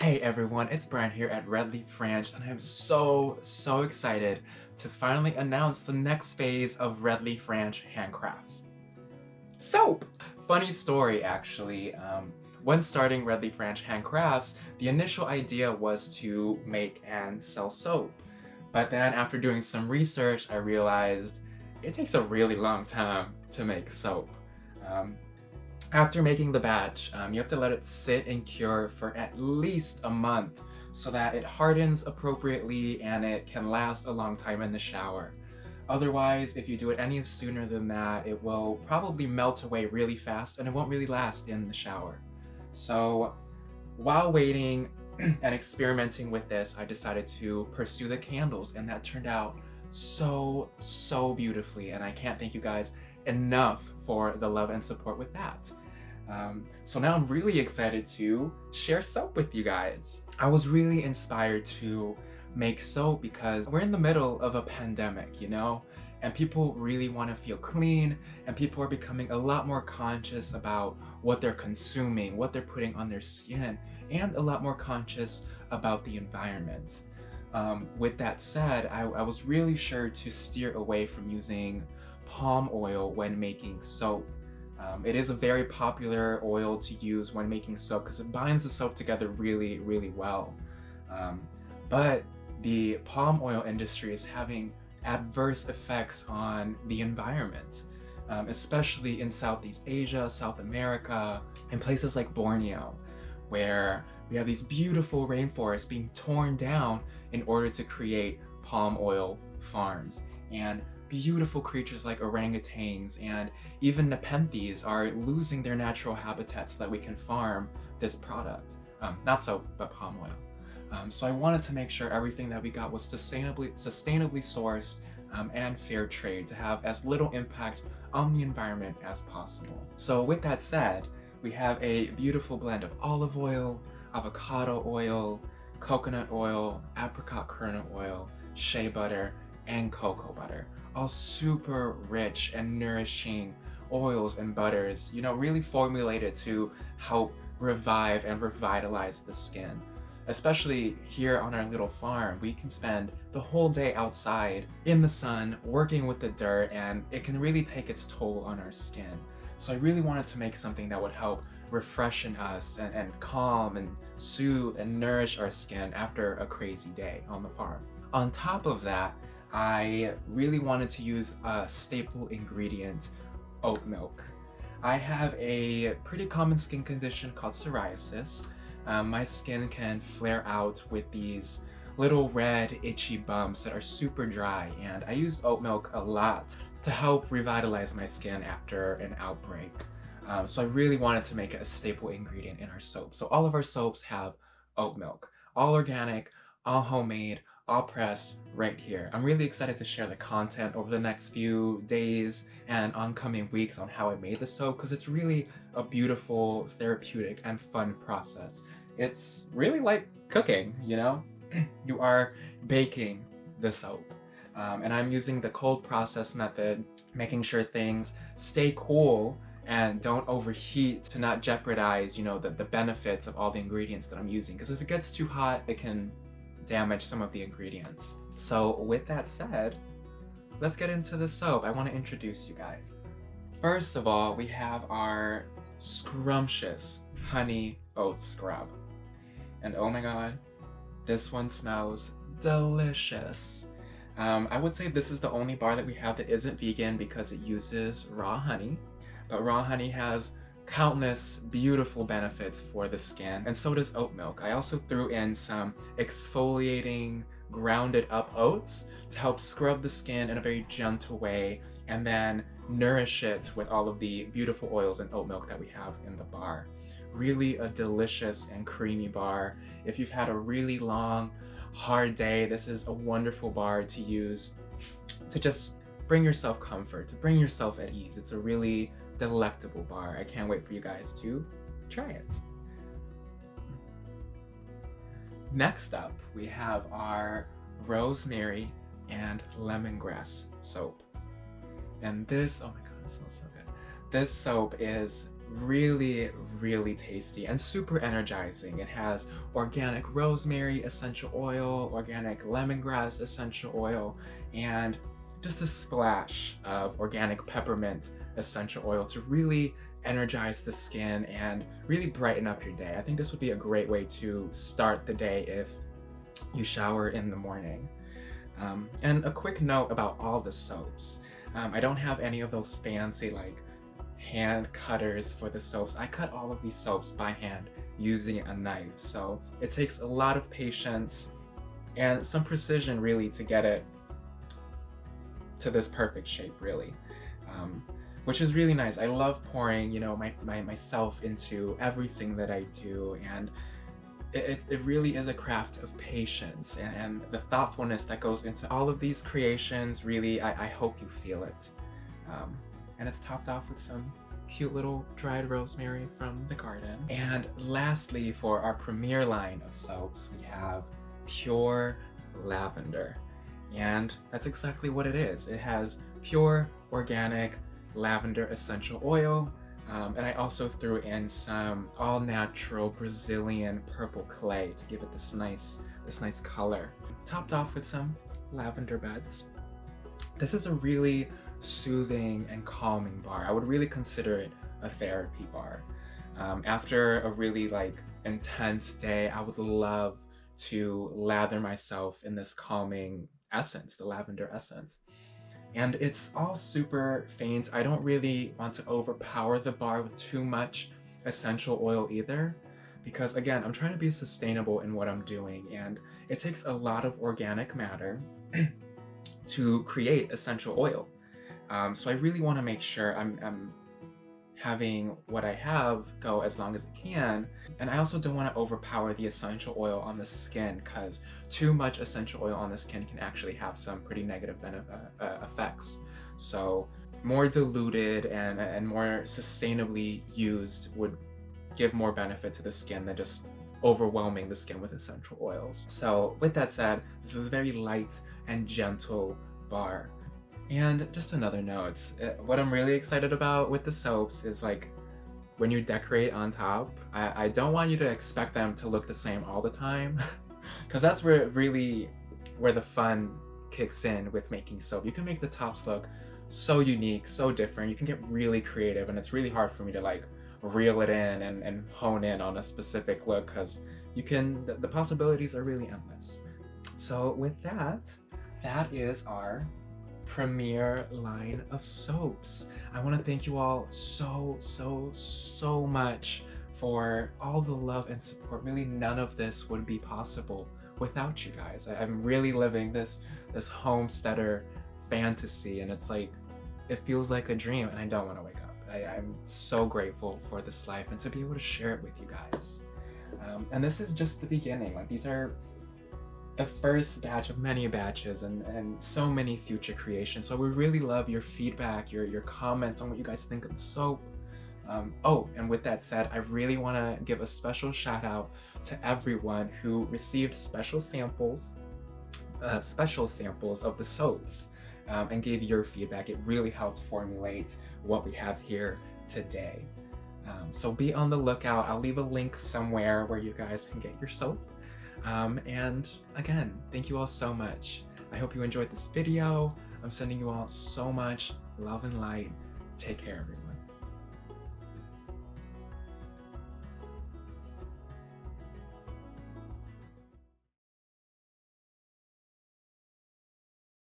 Hey everyone, it's Brian here at Redleaf Ranch, and I'm so excited to finally announce the next phase of Redleaf Ranch handcrafts. Soap! Funny story actually, when starting Redleaf Ranch handcrafts, the initial idea was to make and sell soap. But then after doing some research, I realized it takes a really long time to make soap. Um, After making the batch, you have to let it sit and cure for at least a month so that it hardens appropriately and it can last a long time in the shower. Otherwise, if you do it any sooner than that, it will probably melt away really fast and it won't really last in the shower. So while waiting and experimenting with this, I decided to pursue the candles, and that turned out so beautifully, and I can't thank you guys enough for the love and support with that. So now I'm really excited to share soap with you guys. I was really inspired to make soap because we're in the middle of a pandemic, you know? And people really want to feel clean, and people are becoming a lot more conscious about what they're consuming, what they're putting on their skin, and a lot more conscious about the environment. With that said, I was really sure to steer away from using palm oil when making soap. It is a very popular oil to use when making soap because it binds the soap together really well. Um, but the palm oil industry is having adverse effects on the environment, especially in Southeast Asia, South America, and places like Borneo, where we have these beautiful rainforests being torn down in order to create palm oil farms. And beautiful creatures like orangutans and even nepenthes are losing their natural habitat so that we can farm this product. Not soap, but palm oil. So I wanted to make sure everything that we got was sustainably sourced and fair trade to have as little impact on the environment as possible. So with that said, we have a beautiful blend of olive oil, avocado oil, coconut oil, apricot kernel oil, shea butter, and cocoa butter. All super rich and nourishing oils and butters, you know, really formulated to help revive and revitalize the skin. Especially here on our little farm, we can spend the whole day outside in the sun working with the dirt, and it can really take its toll on our skin. So I really wanted to make something that would help refreshen us and calm and soothe and nourish our skin after a crazy day on the farm. On top of that, I really wanted to use a staple ingredient, oat milk. I have a pretty common skin condition called psoriasis. My skin can flare out with these little red itchy bumps that are super dry, and I used oat milk a lot to help revitalize my skin after an outbreak. So I really wanted to make it a staple ingredient in our soap. So all of our soaps have oat milk, all organic, all homemade, all pressed right here. I'm really excited to share the content over the next few days and oncoming weeks on how I made the soap, because it's really a beautiful, therapeutic, and fun process. It's really like cooking, you know? You are baking the soap. And I'm using the cold process method, making sure things stay cool and don't overheat to not jeopardize, you know, the benefits of all the ingredients that I'm using. Because if it gets too hot, it can damage some of the ingredients. So with that said, let's get into the soap. I want to introduce you guys. First of all, we have our scrumptious honey oat scrub. And oh my god, this one smells delicious. I would say this is the only bar that we have that isn't vegan because it uses raw honey, but raw honey has countless beautiful benefits for the skin, and so does oat milk. I also threw in some exfoliating grounded up oats to help scrub the skin in a very gentle way and then nourish it with all of the beautiful oils and oat milk that we have in the bar. Really a delicious and creamy bar. If you've had a really long, hard day, this is a wonderful bar to use to just bring yourself comfort, to bring yourself at ease. It's a really delectable bar. I can't wait for you guys to try it. Next up, we have our rosemary and lemongrass soap. And this, oh my god, it smells so good. This soap is really, really tasty and super energizing. It has organic rosemary essential oil, organic lemongrass essential oil, and just a splash of organic peppermint essential oil to really energize the skin and really brighten up your day. I think this would be a great way to start the day if you shower in the morning. And a quick note about all the soaps. I don't have any of those fancy like hand cutters for the soaps. I cut all of these soaps by hand using a knife. So it takes a lot of patience and some precision really to get it to this perfect shape really. Which is really nice. I love pouring, you know, myself into everything that I do, and it really is a craft of patience and the thoughtfulness that goes into all of these creations. Really, I hope you feel it. And it's topped off with some cute little dried rosemary from the garden. And lastly, for our premier line of soaps, we have pure lavender. And that's exactly what it is. It has pure organic lavender essential oil, and I also threw in some all-natural Brazilian purple clay to give it this nice color. Topped off with some lavender buds. This is a really soothing and calming bar. I would really consider it a therapy bar. After a really like intense day, I would love to lather myself in this calming essence, the lavender essence. And it's all super faint. I don't really want to overpower the bar with too much essential oil either, because again, I'm trying to be sustainable in what I'm doing, and it takes a lot of organic matter to create essential oil. So I really want to make sure I'm having what I have go as long as it can, and I also don't want to overpower the essential oil on the skin, because too much essential oil on the skin can actually have some pretty negative effects. So more diluted and more sustainably used would give more benefit to the skin than just overwhelming the skin with essential oils. So with that said, this is a very light and gentle bar. And just another note, what I'm really excited about with the soaps is like when you decorate on top, I don't want you to expect them to look the same all the time, because that's where the fun kicks in with making soap. You can make the tops look so unique, so different. You can get really creative, and it's really hard for me to like reel it in and hone in on a specific look, because the possibilities are really endless. So with that is our premier line of soaps. I want to thank you all so much for all the love and support. Really, none of this would be possible without you guys. I'm really living this homesteader fantasy, and it's like, it feels like a dream, and I don't want to wake up. I'm so grateful for this life and to be able to share it with you guys. And this is just the beginning. Like, these are the first batch of many batches and so many future creations. So we really love your feedback, your comments on what you guys think of the soap. Oh, and with that said, I really want to give a special shout out to everyone who received special samples of the soaps and gave your feedback. It really helped formulate what we have here today. So be on the lookout. I'll leave a link somewhere where you guys can get your soap. And again, thank you all so much. I hope you enjoyed this video. I'm sending you all so much love and light. Take care, everyone.